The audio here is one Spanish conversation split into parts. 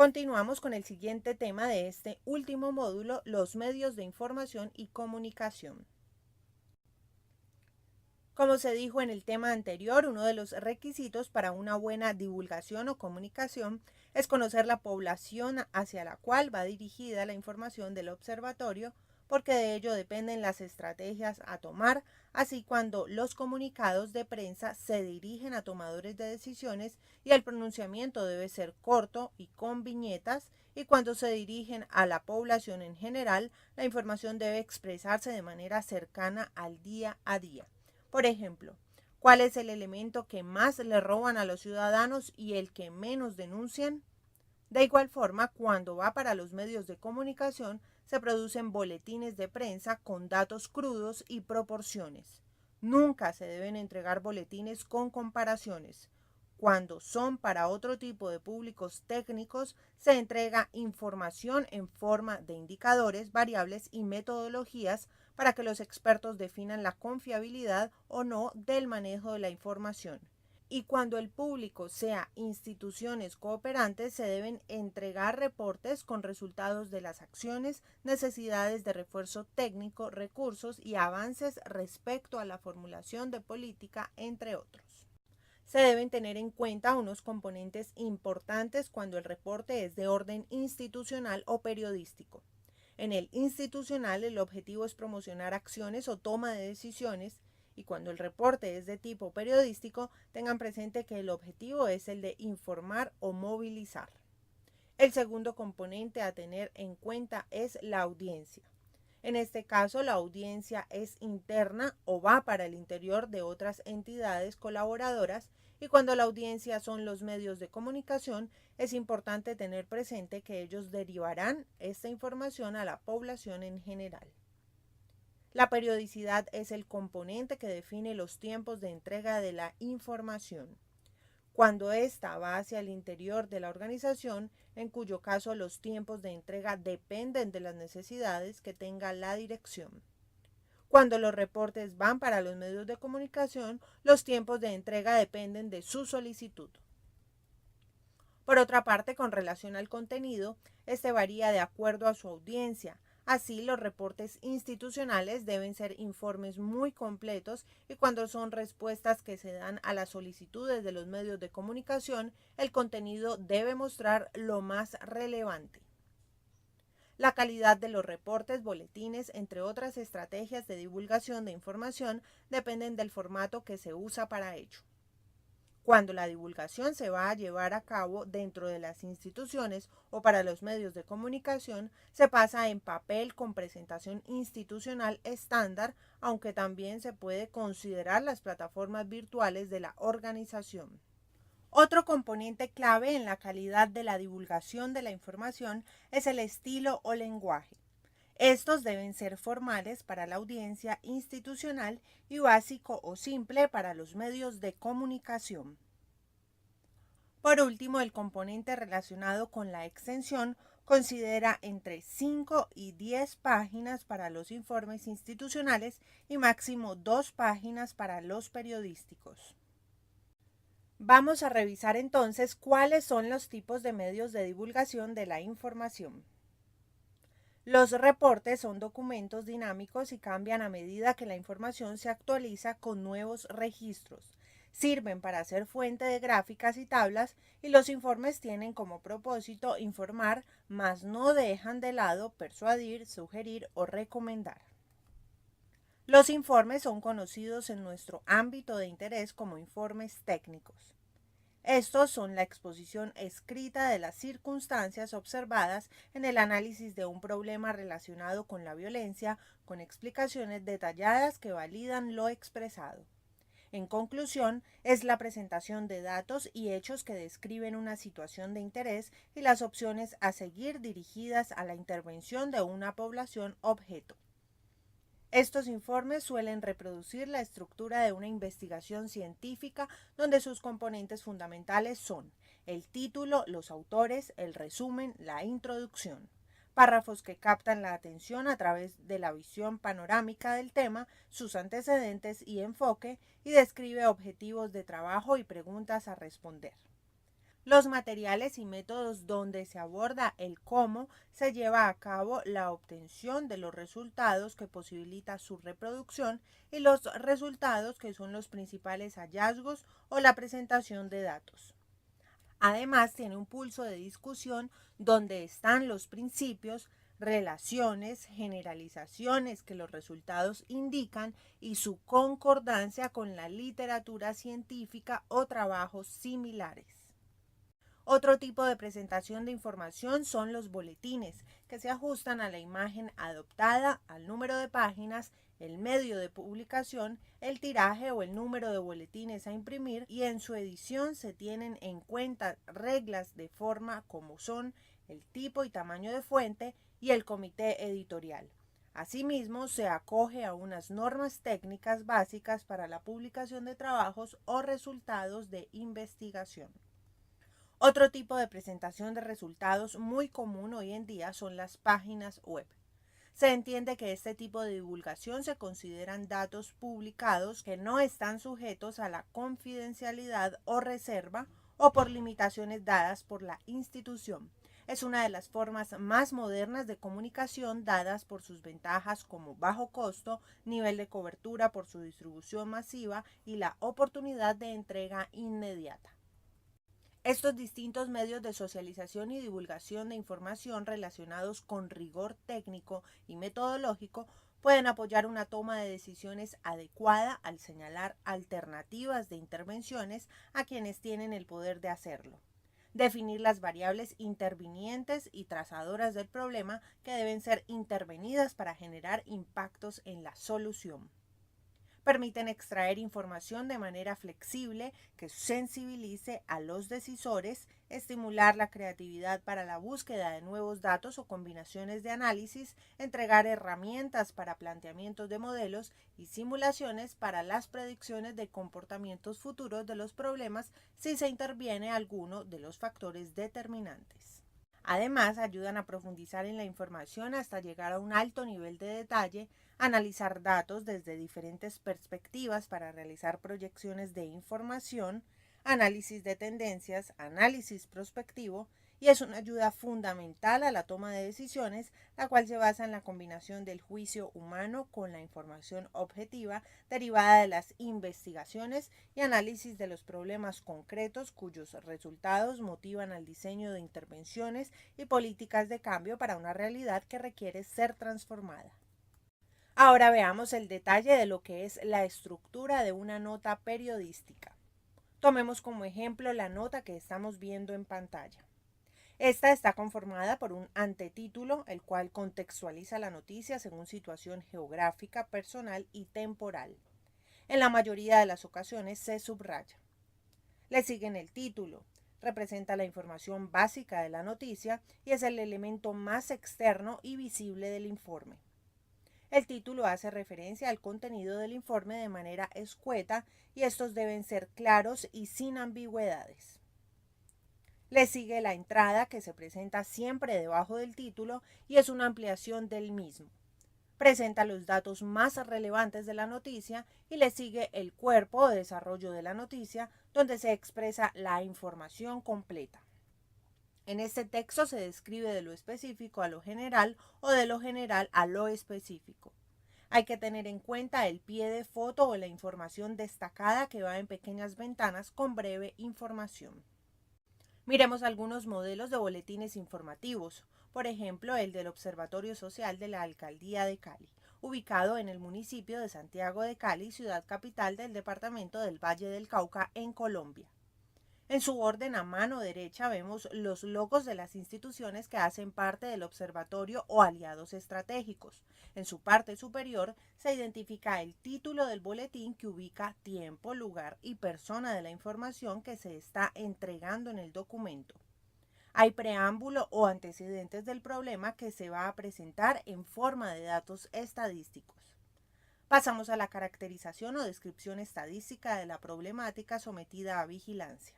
Continuamos con el siguiente tema de este último módulo, los medios de información y comunicación. Como se dijo en el tema anterior, uno de los requisitos para una buena divulgación o comunicación es conocer la población hacia la cual va dirigida la información del observatorio, porque de ello dependen las estrategias a tomar, así cuando los comunicados de prensa se dirigen a tomadores de decisiones y el pronunciamiento debe ser corto y con viñetas, y cuando se dirigen a la población en general, la información debe expresarse de manera cercana al día a día. Por ejemplo, ¿cuál es el elemento que más le roban a los ciudadanos y el que menos denuncian? De igual forma, cuando va para los medios de comunicación, se producen boletines de prensa con datos crudos y proporciones. Nunca se deben entregar boletines con comparaciones. Cuando son para otro tipo de públicos técnicos, se entrega información en forma de indicadores, variables y metodologías para que los expertos definan la confiabilidad o no del manejo de la información. Y cuando el público sea instituciones cooperantes, se deben entregar reportes con resultados de las acciones, necesidades de refuerzo técnico, recursos y avances respecto a la formulación de política, entre otros. Se deben tener en cuenta unos componentes importantes cuando el reporte es de orden institucional o periodístico. En el institucional, el objetivo es promocionar acciones o toma de decisiones, y cuando el reporte es de tipo periodístico, tengan presente que el objetivo es el de informar o movilizar. El segundo componente a tener en cuenta es la audiencia. En este caso, la audiencia es interna o va para el interior de otras entidades colaboradoras, y cuando la audiencia son los medios de comunicación, es importante tener presente que ellos derivarán esta información a la población en general. La periodicidad es el componente que define los tiempos de entrega de la información. Cuando ésta va hacia el interior de la organización, en cuyo caso los tiempos de entrega dependen de las necesidades que tenga la dirección. Cuando los reportes van para los medios de comunicación, los tiempos de entrega dependen de su solicitud. Por otra parte, con relación al contenido, este varía de acuerdo a su audiencia. Así, los reportes institucionales deben ser informes muy completos, y cuando son respuestas que se dan a las solicitudes de los medios de comunicación, el contenido debe mostrar lo más relevante. La calidad de los reportes, boletines, entre otras estrategias de divulgación de información, dependen del formato que se usa para ello. Cuando la divulgación se va a llevar a cabo dentro de las instituciones o para los medios de comunicación, se pasa en papel con presentación institucional estándar, aunque también se puede considerar las plataformas virtuales de la organización. Otro componente clave en la calidad de la divulgación de la información es el estilo o lenguaje. Estos deben ser formales para la audiencia institucional y básico o simple para los medios de comunicación. Por último, el componente relacionado con la extensión considera entre 5 y 10 páginas para los informes institucionales y máximo 2 páginas para los periodísticos. Vamos a revisar entonces cuáles son los tipos de medios de divulgación de la información. Los reportes son documentos dinámicos y cambian a medida que la información se actualiza con nuevos registros. Sirven para ser fuente de gráficas y tablas, y los informes tienen como propósito informar, mas no dejan de lado persuadir, sugerir o recomendar. Los informes son conocidos en nuestro ámbito de interés como informes técnicos. Estos son la exposición escrita de las circunstancias observadas en el análisis de un problema relacionado con la violencia, con explicaciones detalladas que validan lo expresado. En conclusión, es la presentación de datos y hechos que describen una situación de interés y las opciones a seguir dirigidas a la intervención de una población objeto. Estos informes suelen reproducir la estructura de una investigación científica, donde sus componentes fundamentales son el título, los autores, el resumen, la introducción. Párrafos que captan la atención a través de la visión panorámica del tema, sus antecedentes y enfoque, y describe objetivos de trabajo y preguntas a responder. Los materiales y métodos donde se aborda el cómo se lleva a cabo la obtención de los resultados que posibilita su reproducción y los resultados que son los principales hallazgos o la presentación de datos. Además, tiene un pulso de discusión donde están los principios, relaciones, generalizaciones que los resultados indican y su concordancia con la literatura científica o trabajos similares. Otro tipo de presentación de información son los boletines, que se ajustan a la imagen adoptada, al número de páginas, el medio de publicación, el tiraje o el número de boletines a imprimir, y en su edición se tienen en cuenta reglas de forma como son el tipo y tamaño de fuente y el comité editorial. Asimismo, se acoge a unas normas técnicas básicas para la publicación de trabajos o resultados de investigación. Otro tipo de presentación de resultados muy común hoy en día son las páginas web. Se entiende que este tipo de divulgación se consideran datos publicados que no están sujetos a la confidencialidad o reserva o por limitaciones dadas por la institución. Es una de las formas más modernas de comunicación dadas por sus ventajas como bajo costo, nivel de cobertura por su distribución masiva y la oportunidad de entrega inmediata. Estos distintos medios de socialización y divulgación de información relacionados con rigor técnico y metodológico pueden apoyar una toma de decisiones adecuada al señalar alternativas de intervenciones a quienes tienen el poder de hacerlo. Definir las variables intervinientes y trazadoras del problema que deben ser intervenidas para generar impactos en la solución. Permiten extraer información de manera flexible que sensibilice a los decisores, estimular la creatividad para la búsqueda de nuevos datos o combinaciones de análisis, entregar herramientas para planteamientos de modelos y simulaciones para las predicciones de comportamientos futuros de los problemas si se interviene alguno de los factores determinantes. Además, ayudan a profundizar en la información hasta llegar a un alto nivel de detalle, analizar datos desde diferentes perspectivas para realizar proyecciones de información, análisis de tendencias, análisis prospectivo, y es una ayuda fundamental a la toma de decisiones, la cual se basa en la combinación del juicio humano con la información objetiva derivada de las investigaciones y análisis de los problemas concretos cuyos resultados motivan al diseño de intervenciones y políticas de cambio para una realidad que requiere ser transformada. Ahora veamos el detalle de lo que es la estructura de una nota periodística. Tomemos como ejemplo la nota que estamos viendo en pantalla. Esta está conformada por un antetítulo, el cual contextualiza la noticia según situación geográfica, personal y temporal. En la mayoría de las ocasiones se subraya. Le siguen el título, representa la información básica de la noticia y es el elemento más externo y visible del informe. El título hace referencia al contenido del informe de manera escueta y estos deben ser claros y sin ambigüedades. Le sigue la entrada, que se presenta siempre debajo del título y es una ampliación del mismo. Presenta los datos más relevantes de la noticia y le sigue el cuerpo o desarrollo de la noticia, donde se expresa la información completa. En este texto se describe de lo específico a lo general o de lo general a lo específico. Hay que tener en cuenta el pie de foto o la información destacada que va en pequeñas ventanas con breve información. Miremos algunos modelos de boletines informativos, por ejemplo el del Observatorio Social de la Alcaldía de Cali, ubicado en el municipio de Santiago de Cali, ciudad capital del departamento del Valle del Cauca, en Colombia. En su orden a mano derecha vemos los logos de las instituciones que hacen parte del observatorio o aliados estratégicos. En su parte superior se identifica el título del boletín que ubica tiempo, lugar y persona de la información que se está entregando en el documento. Hay preámbulo o antecedentes del problema que se va a presentar en forma de datos estadísticos. Pasamos a la caracterización o descripción estadística de la problemática sometida a vigilancia.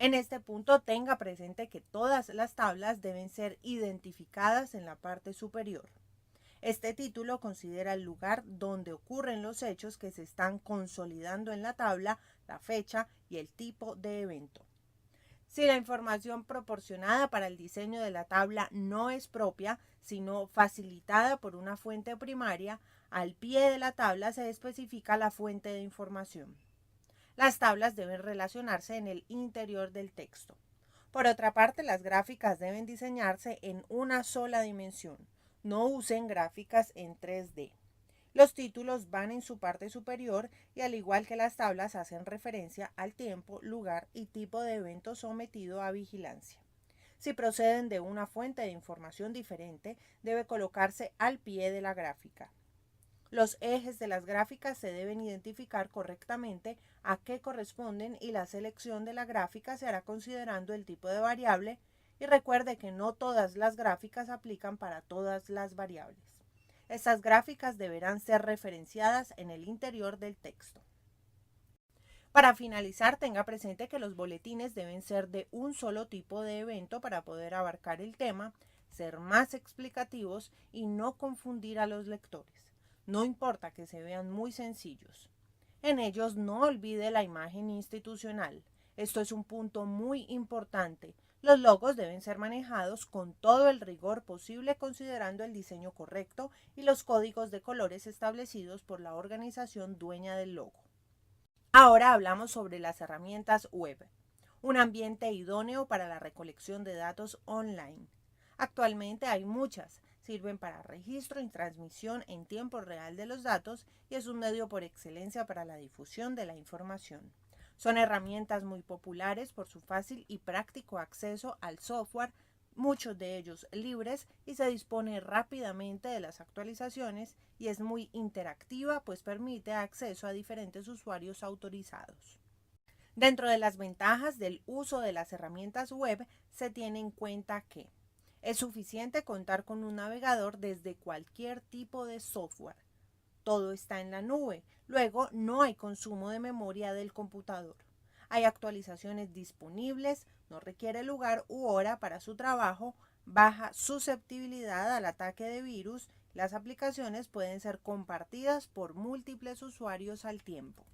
En este punto tenga presente que todas las tablas deben ser identificadas en la parte superior. Este título considera el lugar donde ocurren los hechos que se están consolidando en la tabla, la fecha y el tipo de evento. Si la información proporcionada para el diseño de la tabla no es propia, sino facilitada por una fuente primaria, al pie de la tabla se especifica la fuente de información. Las tablas deben relacionarse en el interior del texto. Por otra parte, las gráficas deben diseñarse en una sola dimensión. No usen gráficas en 3D. Los títulos van en su parte superior y al igual que las tablas hacen referencia al tiempo, lugar y tipo de evento sometido a vigilancia. Si proceden de una fuente de información diferente, debe colocarse al pie de la gráfica. Los ejes de las gráficas se deben identificar correctamente a qué corresponden y la selección de la gráfica se hará considerando el tipo de variable y recuerde que no todas las gráficas aplican para todas las variables. Estas gráficas deberán ser referenciadas en el interior del texto. Para finalizar, tenga presente que los boletines deben ser de un solo tipo de evento para poder abarcar el tema, ser más explicativos y no confundir a los lectores. No importa que se vean muy sencillos. En ellos no olvide la imagen institucional. Esto es un punto muy importante. Los logos deben ser manejados con todo el rigor posible considerando el diseño correcto y los códigos de colores establecidos por la organización dueña del logo. Ahora hablamos sobre las herramientas web, un ambiente idóneo para la recolección de datos online. Actualmente hay muchas, sirven para registro y transmisión en tiempo real de los datos y es un medio por excelencia para la difusión de la información. Son herramientas muy populares por su fácil y práctico acceso al software, muchos de ellos libres, y se dispone rápidamente de las actualizaciones y es muy interactiva pues permite acceso a diferentes usuarios autorizados. Dentro de las ventajas del uso de las herramientas web se tiene en cuenta que es suficiente contar con un navegador desde cualquier tipo de software. Todo está en la nube, luego no hay consumo de memoria del computador. Hay actualizaciones disponibles, no requiere lugar u hora para su trabajo, baja susceptibilidad al ataque de virus, las aplicaciones pueden ser compartidas por múltiples usuarios al tiempo.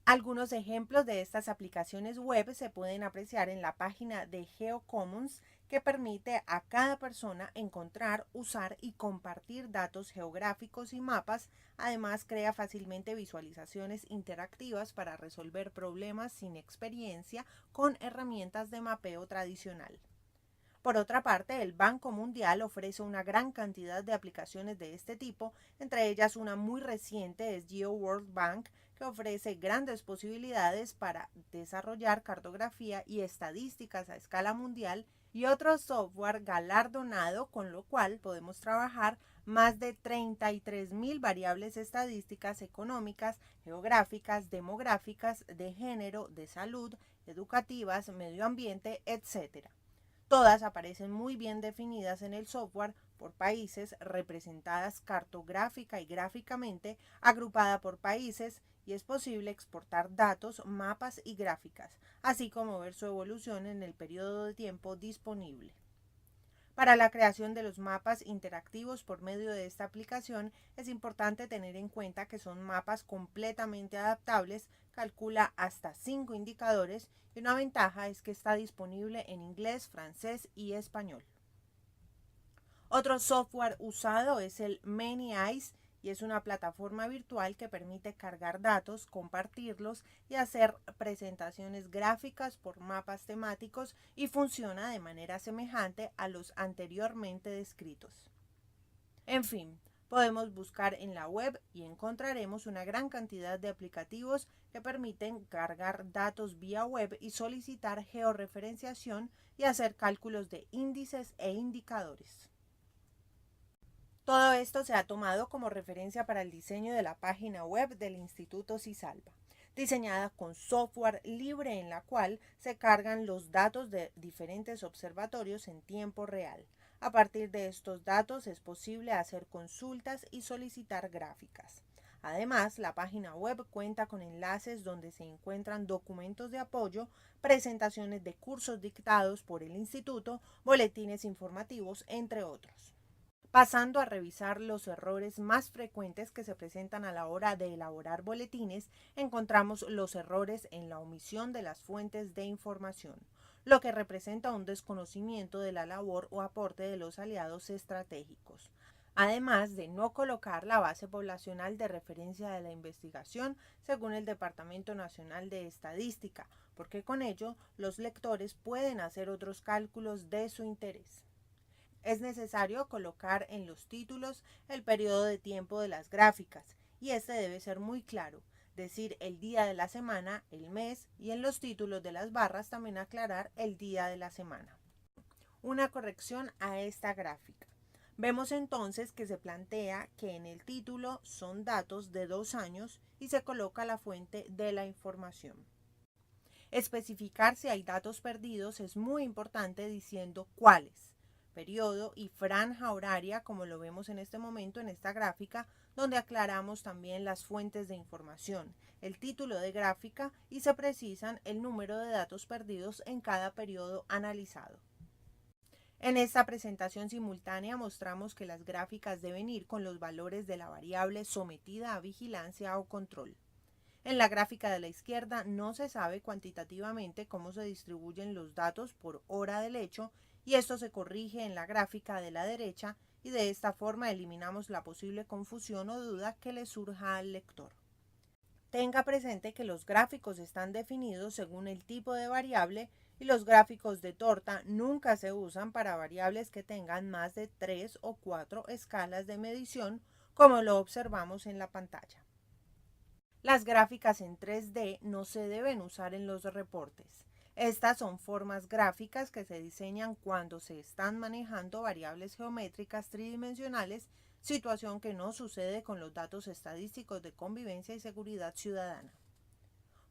Algunos ejemplos de estas aplicaciones web se pueden apreciar en la página de GeoCommons, que permite a cada persona encontrar, usar y compartir datos geográficos y mapas. Además, crea fácilmente visualizaciones interactivas para resolver problemas sin experiencia con herramientas de mapeo tradicional. Por otra parte, el Banco Mundial ofrece una gran cantidad de aplicaciones de este tipo, entre ellas una muy reciente es GeoWorld Bank, que ofrece grandes posibilidades para desarrollar cartografía y estadísticas a escala mundial y otro software galardonado, con lo cual podemos trabajar más de 33.000 variables estadísticas económicas, geográficas, demográficas, de género, de salud, educativas, medio ambiente, etc. Todas aparecen muy bien definidas en el software por países, representadas cartográfica y gráficamente, agrupada por países, y es posible exportar datos, mapas y gráficas, así como ver su evolución en el periodo de tiempo disponible. Para la creación de los mapas interactivos por medio de esta aplicación es importante tener en cuenta que son mapas completamente adaptables, calcula hasta 5 indicadores y una ventaja es que está disponible en inglés, francés y español. Otro software usado es el Many Eyes y es una plataforma virtual que permite cargar datos, compartirlos y hacer presentaciones gráficas por mapas temáticos y funciona de manera semejante a los anteriormente descritos. En fin, podemos buscar en la web y encontraremos una gran cantidad de aplicativos que permiten cargar datos vía web y solicitar georreferenciación y hacer cálculos de índices e indicadores. Todo esto se ha tomado como referencia para el diseño de la página web del Instituto CISALVA, diseñada con software libre en la cual se cargan los datos de diferentes observatorios en tiempo real. A partir de estos datos es posible hacer consultas y solicitar gráficas. Además, la página web cuenta con enlaces donde se encuentran documentos de apoyo, presentaciones de cursos dictados por el instituto, boletines informativos, entre otros. Pasando a revisar los errores más frecuentes que se presentan a la hora de elaborar boletines, encontramos los errores en la omisión de las fuentes de información. lo que representa un desconocimiento de la labor o aporte de los aliados estratégicos, además de no colocar la base poblacional de referencia de la investigación según el Departamento Nacional de Estadística, porque con ello los lectores pueden hacer otros cálculos de su interés. Es necesario colocar en los títulos el periodo de tiempo de las gráficas, y este debe ser muy claro, decir el día de la semana, el mes, y en los títulos de las barras también aclarar el día de la semana. Una corrección a esta gráfica. Vemos entonces que se plantea que en el título son datos de 2 años y se coloca la fuente de la información. Especificar si hay datos perdidos es muy importante diciendo cuáles, periodo y franja horaria, como lo vemos en este momento en esta gráfica, donde aclaramos también las fuentes de información, el título de gráfica y se precisan el número de datos perdidos en cada periodo analizado. En esta presentación simultánea mostramos que las gráficas deben ir con los valores de la variable sometida a vigilancia o control. En la gráfica de la izquierda no se sabe cuantitativamente cómo se distribuyen los datos por hora del hecho y esto se corrige en la gráfica de la derecha y de esta forma eliminamos la posible confusión o duda que le surja al lector. Tenga presente que los gráficos están definidos según el tipo de variable y los gráficos de torta nunca se usan para variables que tengan más de 3 o 4 escalas de medición, como lo observamos en la pantalla. Las gráficas en 3D no se deben usar en los reportes. Estas son formas gráficas que se diseñan cuando se están manejando variables geométricas tridimensionales, situación que no sucede con los datos estadísticos de convivencia y seguridad ciudadana.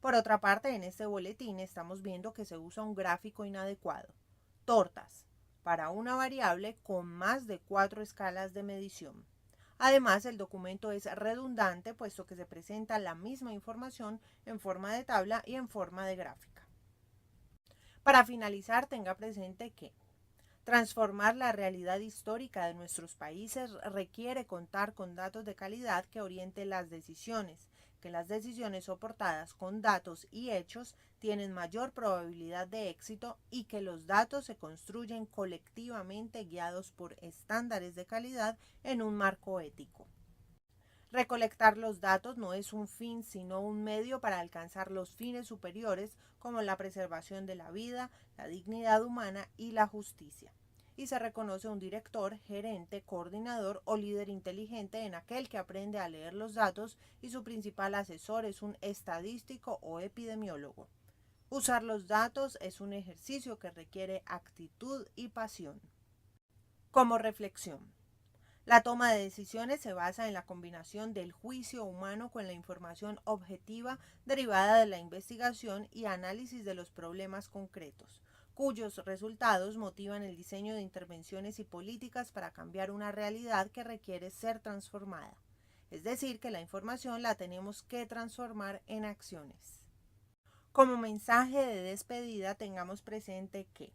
Por otra parte, en este boletín estamos viendo que se usa un gráfico inadecuado, tortas, para una variable con más de 4 escalas de medición. Además, el documento es redundante puesto que se presenta la misma información en forma de tabla y en forma de gráfica. Para finalizar, tenga presente que transformar la realidad histórica de nuestros países requiere contar con datos de calidad que orienten las decisiones, que las decisiones soportadas con datos y hechos tienen mayor probabilidad de éxito y que los datos se construyen colectivamente guiados por estándares de calidad en un marco ético. Recolectar los datos no es un fin, sino un medio para alcanzar los fines superiores como la preservación de la vida, la dignidad humana y la justicia. Y se reconoce un director, gerente, coordinador o líder inteligente en aquel que aprende a leer los datos y su principal asesor es un estadístico o epidemiólogo. Usar los datos es un ejercicio que requiere actitud y pasión. Como reflexión. La toma de decisiones se basa en la combinación del juicio humano con la información objetiva derivada de la investigación y análisis de los problemas concretos, cuyos resultados motivan el diseño de intervenciones y políticas para cambiar una realidad que requiere ser transformada. Es decir, que la información la tenemos que transformar en acciones. Como mensaje de despedida tengamos presente que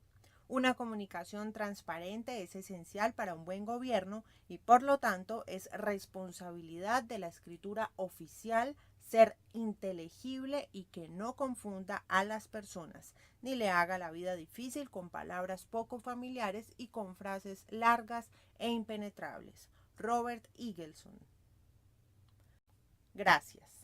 una comunicación transparente es esencial para un buen gobierno y por lo tanto es responsabilidad de la escritura oficial ser inteligible y que no confunda a las personas, ni le haga la vida difícil con palabras poco familiares y con frases largas e impenetrables. Robert Eagleson. Gracias.